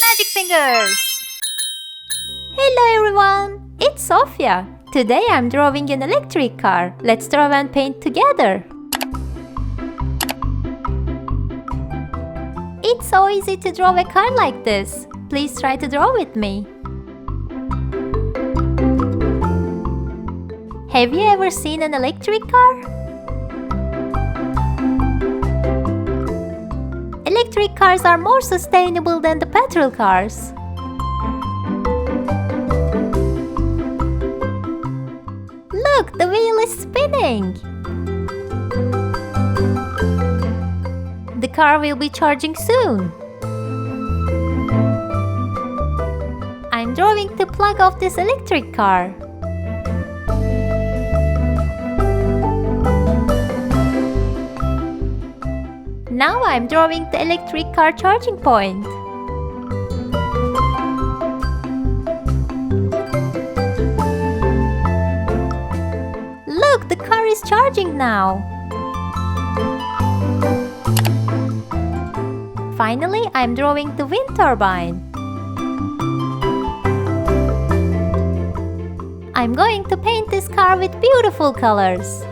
Magic Fingers! Hello everyone, it's Sofia. Today I'm drawing an electric car. Let's draw and paint together. It's so easy to draw a car like this. Please try to draw with me. Have you ever seen an electric car? Electric cars are more sustainable than the petrol cars. Look, the wheel is spinning. The car will be charging soon. I'm drawing the plug of this electric car. Now I'm drawing the electric car charging point. Look, the car is charging now. Finally, I'm drawing the wind turbine. I'm going to paint this car with beautiful colors.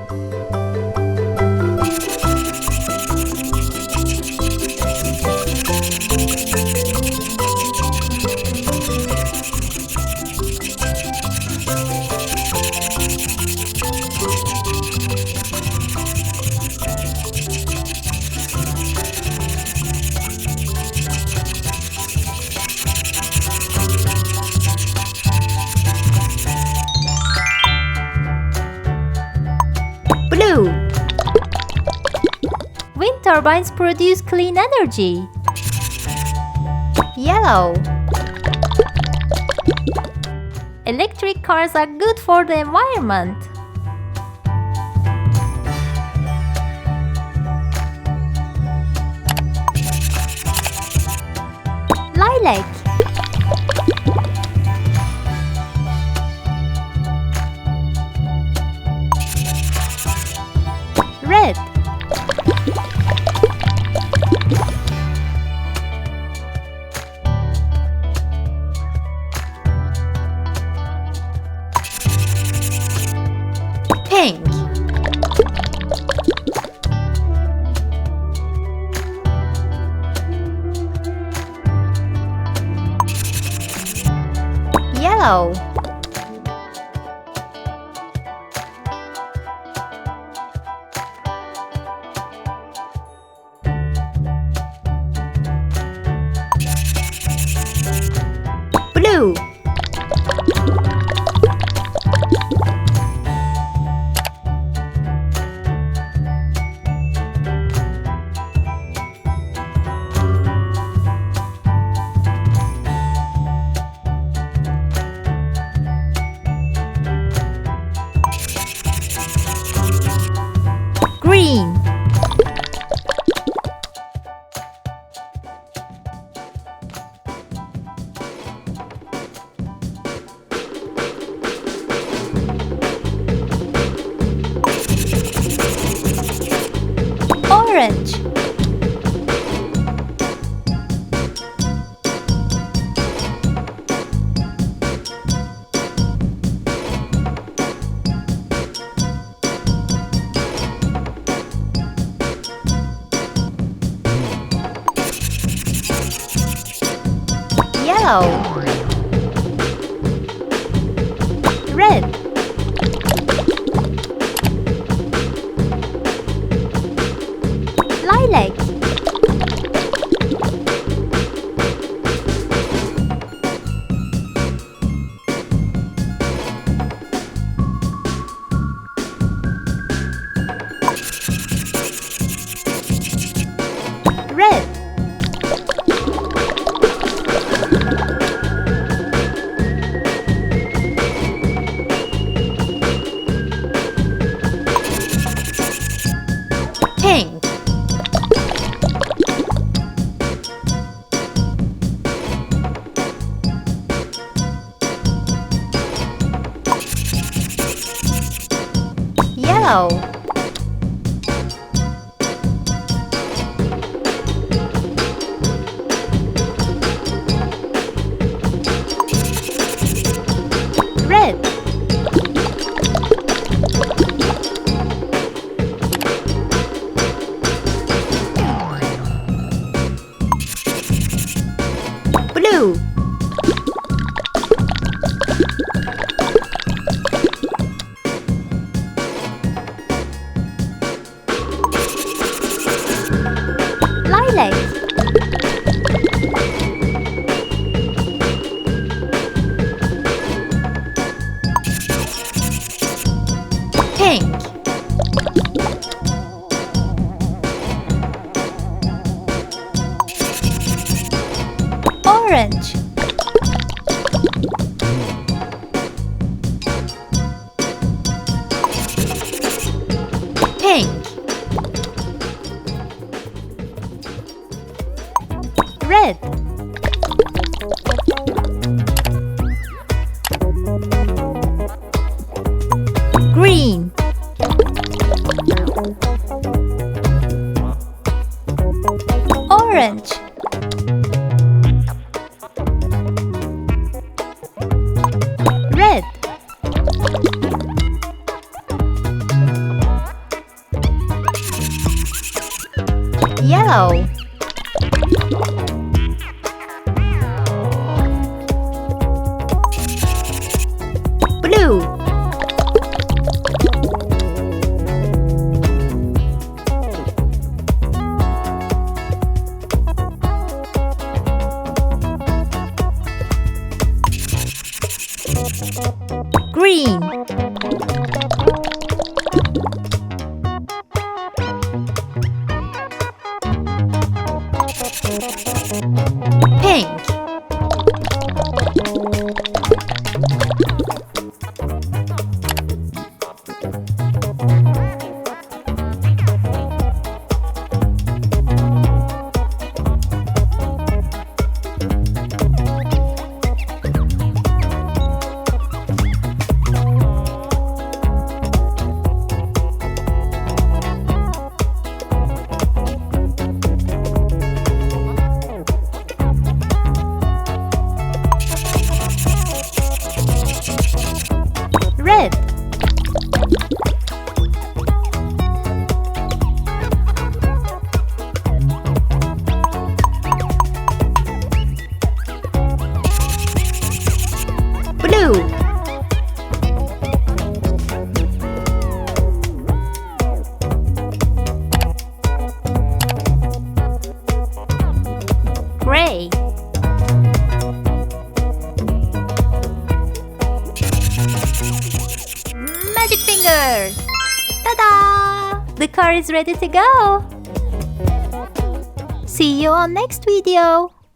Blue. Wind turbines produce clean energy. Yellow. Electric cars are good for the environment. Lilac. Red. Pink. Yellow. Blue. Green. Orange. Yellow. Red. Lilac. Red. Pink. Yellow. Blue. Lilac. Pink. Orange. Pink. Red. Green. Orange. Red. Yellow. Blue. Green. Pink. Red. Blue. Gray. Magic fingers! Ta-da! The car is ready to go! See you on next video!